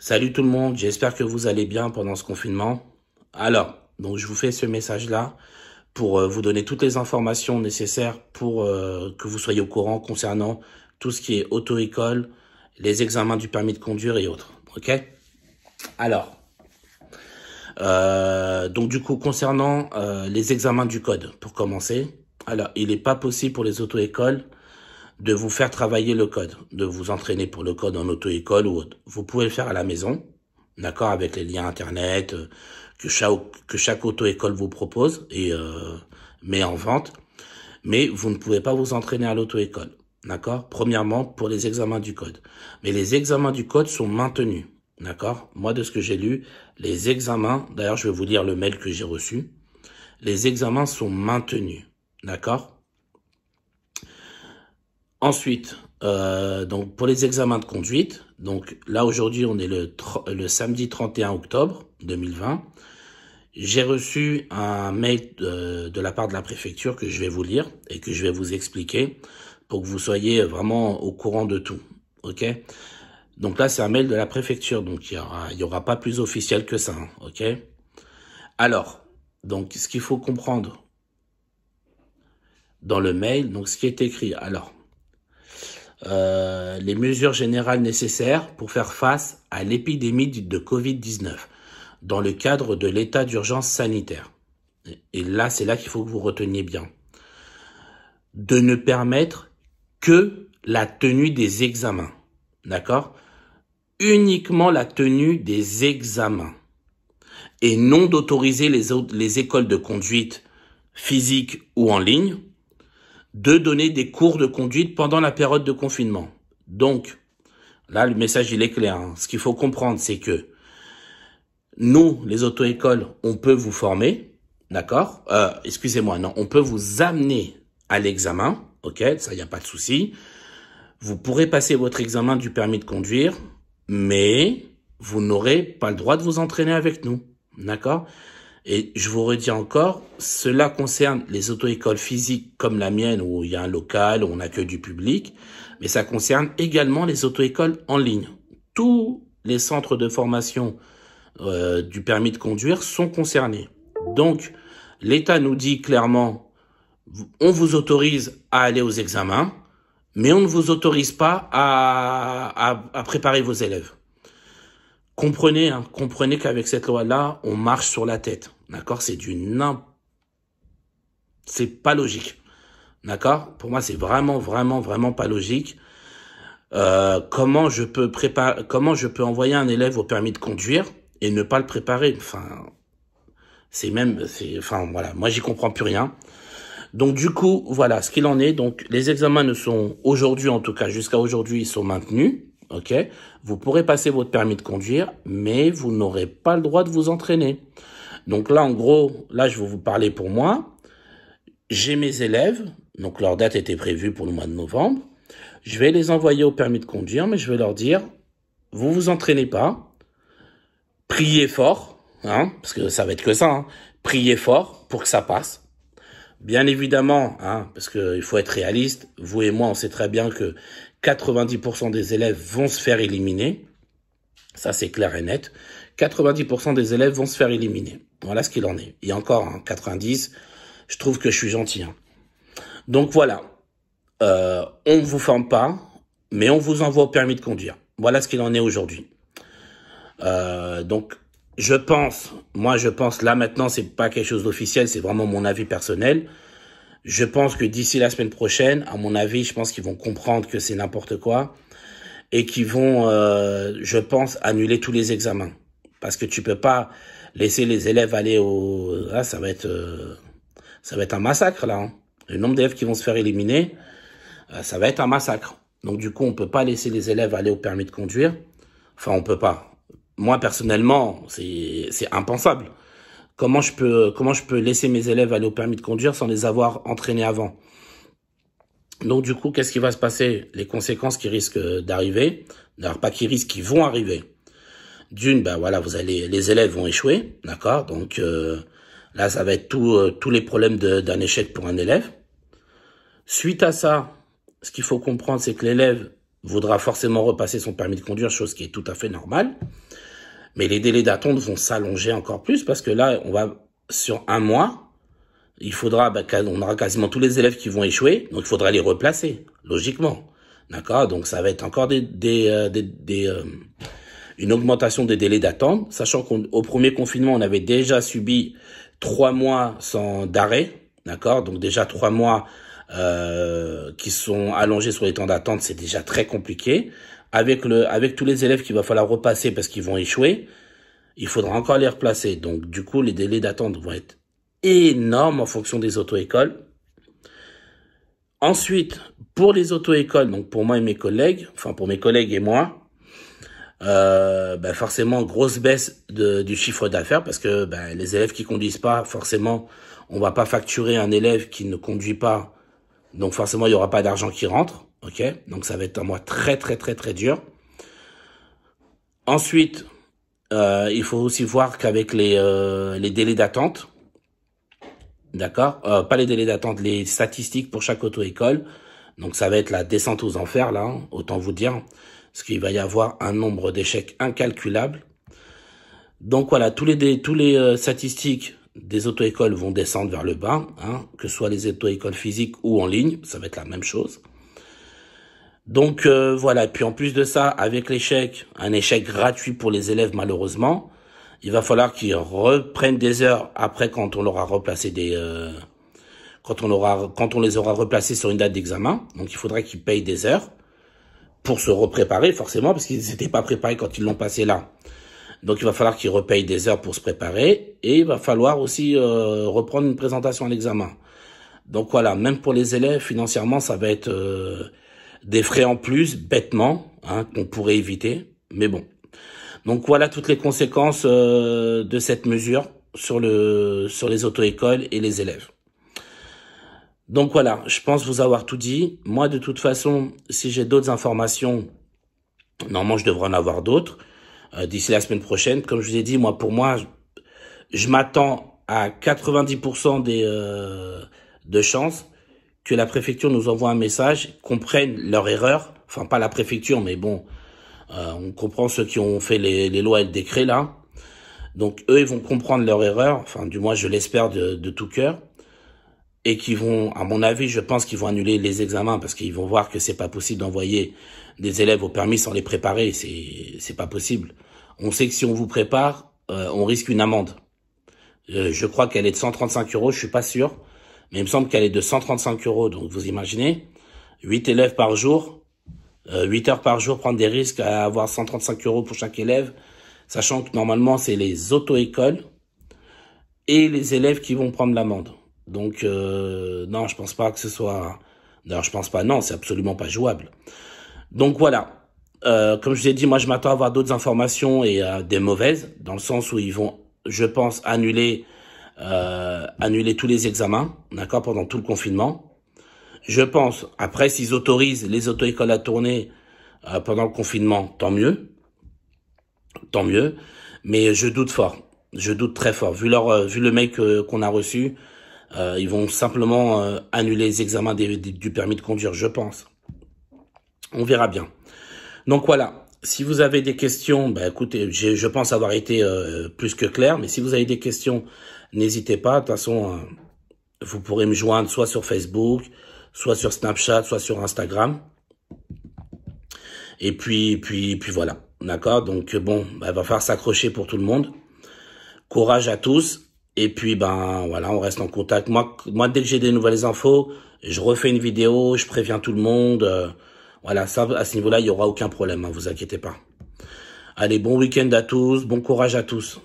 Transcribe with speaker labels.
Speaker 1: Salut tout le monde, j'espère que vous allez bien pendant ce confinement. Alors, donc je vous fais ce message-là pour vous donner toutes les informations nécessaires pour que vous soyez au courant concernant tout ce qui est auto-école, les examens du permis de conduire et autres. Ok? Alors, donc du coup, concernant les examens du code, pour commencer, alors il n'est pas possible pour les auto-écoles de vous faire travailler le code, de vous entraîner pour le code en auto-école ou autre. Vous pouvez le faire à la maison, d'accord, avec les liens internet que chaque auto-école vous propose et met en vente, mais vous ne pouvez pas vous entraîner à l'auto-école, d'accord. Premièrement, pour les examens du code. Mais les examens du code sont maintenus, d'accord. Moi, de ce que j'ai lu, les examens, d'ailleurs, je vais vous lire le mail que j'ai reçu, les examens sont maintenus, d'accord. Ensuite, donc pour les examens de conduite, donc là aujourd'hui on est le samedi 31 octobre 2020. J'ai reçu un mail de la part de la préfecture que je vais vous lire et que je vais vous expliquer pour que vous soyez vraiment au courant de tout. Ok? Donc là c'est un mail de la préfecture, donc il y aura pas plus officiel que ça. Hein, ok? Alors, donc ce qu'il faut comprendre dans le mail, donc ce qui est écrit. Alors. Les mesures générales nécessaires pour faire face à l'épidémie de Covid-19 dans le cadre de l'état d'urgence sanitaire. Et là, c'est là qu'il faut que vous reteniez bien. De ne permettre que la tenue des examens. D'accord? Uniquement la tenue des examens. Et non d'autoriser les écoles de conduite physique ou en ligne de donner des cours de conduite pendant la période de confinement. Donc, là, le message, il est clair. Hein. Ce qu'il faut comprendre, c'est que nous, les auto-écoles, on peut vous former, d'accord? Excusez-moi, non, on peut vous amener à l'examen, ok? Ça, il n'y a pas de souci. Vous pourrez passer votre examen du permis de conduire, mais vous n'aurez pas le droit de vous entraîner avec nous, d'accord? Et je vous redis encore, cela concerne les auto-écoles physiques comme la mienne où il y a un local, où on accueille du public, mais ça concerne également les auto-écoles en ligne. Tous les centres de formation du permis de conduire sont concernés. Donc, l'État nous dit clairement, on vous autorise à aller aux examens, mais on ne vous autorise pas à préparer vos élèves. Comprenez, hein, comprenez qu'avec cette loi-là, on marche sur la tête. D'accord? C'est pas logique. D'accord? Pour moi, c'est vraiment pas logique. Comment je peux envoyer un élève au permis de conduire et ne pas le préparer? Enfin, voilà. Moi, j'y comprends plus rien. Donc, du coup, voilà ce qu'il en est. Donc, les examens ne sont aujourd'hui, en tout cas, jusqu'à aujourd'hui, ils sont maintenus. Ok, vous pourrez passer votre permis de conduire, mais vous n'aurez pas le droit de vous entraîner. Donc là, en gros, là, je vais vous parler pour moi. J'ai mes élèves, donc leur date était prévue pour le mois de novembre. Je vais les envoyer au permis de conduire, mais je vais leur dire, vous vous entraînez pas, priez fort, hein, parce que ça va être que ça, hein, priez fort pour que ça passe. Bien évidemment, hein, parce qu'il faut être réaliste, vous et moi, on sait très bien que 90% des élèves vont se faire éliminer. Ça, c'est clair et net. 90% des élèves vont se faire éliminer. Voilà ce qu'il en est. Et encore, hein, 90, je trouve que je suis gentil. Hein. Donc voilà, on ne vous forme pas, mais on vous envoie au permis de conduire. Voilà ce qu'il en est aujourd'hui. Donc, je pense, là maintenant, c'est pas quelque chose d'officiel, c'est vraiment mon avis personnel. Je pense que d'ici la semaine prochaine, à mon avis, je pense qu'ils vont comprendre que c'est n'importe quoi et qu'ils vont, je pense, annuler tous les examens. Parce que tu peux pas laisser les élèves aller là, ça va être un massacre, là. Hein. Le nombre d'élèves qui vont se faire éliminer, ça va être un massacre. Donc, du coup, on peut pas laisser les élèves aller au permis de conduire. Enfin, on peut pas. Moi, personnellement, c'est impensable. Comment je peux laisser mes élèves aller au permis de conduire sans les avoir entraînés avant? Donc, du coup, qu'est-ce qui va se passer? Les conséquences qui risquent d'arriver, d'ailleurs pas qui risquent, qui vont arriver. D'une, ben voilà, les élèves vont échouer, d'accord? Donc, là, ça va être tous les problèmes d'un échec pour un élève. Suite à ça, ce qu'il faut comprendre, c'est que l'élève voudra forcément repasser son permis de conduire, chose qui est tout à fait normale. Mais les délais d'attente vont s'allonger encore plus parce que là, on va sur un mois, il faudra, on aura quasiment tous les élèves qui vont échouer, donc il faudra les replacer, logiquement. D'accord? Donc ça va être encore une augmentation des délais d'attente, sachant qu'au premier confinement, on avait déjà subi 3 mois sans d'arrêt. D'accord? Donc déjà 3 mois qui sont allongés sur les temps d'attente, c'est déjà très compliqué. Avec tous les élèves qu'il va falloir repasser parce qu'ils vont échouer, il faudra encore les replacer. Donc du coup, les délais d'attente vont être énormes en fonction des auto-écoles. Ensuite, pour les auto-écoles, donc pour moi et mes collègues, enfin pour mes collègues et moi, forcément grosse baisse du chiffre d'affaires parce que les élèves qui conduisent pas, forcément, on va pas facturer un élève qui ne conduit pas, donc forcément il y aura pas d'argent qui rentre, ok? Donc ça va être un mois très très très très dur. Ensuite, il faut aussi voir qu'avec les délais d'attente, d'accord, pas les délais d'attente, les statistiques pour chaque auto-école, donc ça va être la descente aux enfers là, hein, autant vous dire, parce qu'il va y avoir un nombre d'échecs incalculable. Donc voilà, tous les statistiques des auto-écoles vont descendre vers le bas, hein, que ce soit les auto-écoles physiques ou en ligne, ça va être la même chose. Donc voilà, et puis en plus de ça, avec l'échec, un échec gratuit pour les élèves malheureusement, il va falloir qu'ils reprennent des heures après quand on leur a replacé quand on les aura replacés sur une date d'examen. Donc il faudrait qu'ils payent des heures pour se repréparer forcément parce qu'ils n'étaient pas préparés quand ils l'ont passé là. Donc il va falloir qu'ils repayent des heures pour se préparer et il va falloir aussi reprendre une présentation à l'examen. Donc voilà, même pour les élèves, financièrement, ça va être des frais en plus, bêtement, hein, qu'on pourrait éviter. Mais bon. Donc voilà toutes les conséquences de cette mesure sur les auto-écoles et les élèves. Donc voilà, je pense vous avoir tout dit. Moi, de toute façon, si j'ai d'autres informations, normalement, je devrais en avoir d'autres d'ici la semaine prochaine. Comme je vous ai dit, pour moi, je m'attends à 90% de chances que la préfecture nous envoie un message, comprennent leur erreur. Enfin, pas la préfecture, mais bon, on comprend ceux qui ont fait les lois et le décret là. Donc eux, ils vont comprendre leur erreur. Enfin, du moins, je l'espère de tout cœur. Et qui vont, à mon avis, je pense qu'ils vont annuler les examens parce qu'ils vont voir que c'est pas possible d'envoyer des élèves au permis sans les préparer. C'est pas possible. On sait que si on vous prépare, on risque une amende. Je crois qu'elle est de 135 €, je suis pas sûr. Mais il me semble qu'elle est de 135 €. Donc vous imaginez, 8 élèves par jour, 8 heures par jour, prendre des risques à avoir 135 € pour chaque élève, sachant que normalement c'est les auto-écoles et les élèves qui vont prendre l'amende. Donc non, je pense pas que ce soit... D'ailleurs, je pense pas, non, c'est absolument pas jouable. Donc voilà, comme je vous ai dit, moi je m'attends à avoir d'autres informations et des mauvaises, dans le sens où ils vont, je pense, annuler tous les examens, d'accord, pendant tout le confinement. Je pense, après, s'ils autorisent les auto-écoles à tourner pendant le confinement, tant mieux. Tant mieux. Mais je doute fort. Je doute très fort. Vu le mail qu'on a reçu, ils vont simplement annuler les examens du permis de conduire, je pense. On verra bien. Donc voilà. Si vous avez des questions, écoutez, je pense avoir été plus que clair. Mais si vous avez des questions, n'hésitez pas. De toute façon, vous pourrez me joindre soit sur Facebook, soit sur Snapchat, soit sur Instagram. Et puis voilà. D'accord? Donc bon, il va falloir s'accrocher pour tout le monde. Courage à tous. Et puis voilà, on reste en contact. Moi dès que j'ai des nouvelles infos, je refais une vidéo, je préviens tout le monde. Voilà, ça à ce niveau-là, il y aura aucun problème, hein, vous inquiétez pas. Allez, bon week-end à tous, bon courage à tous.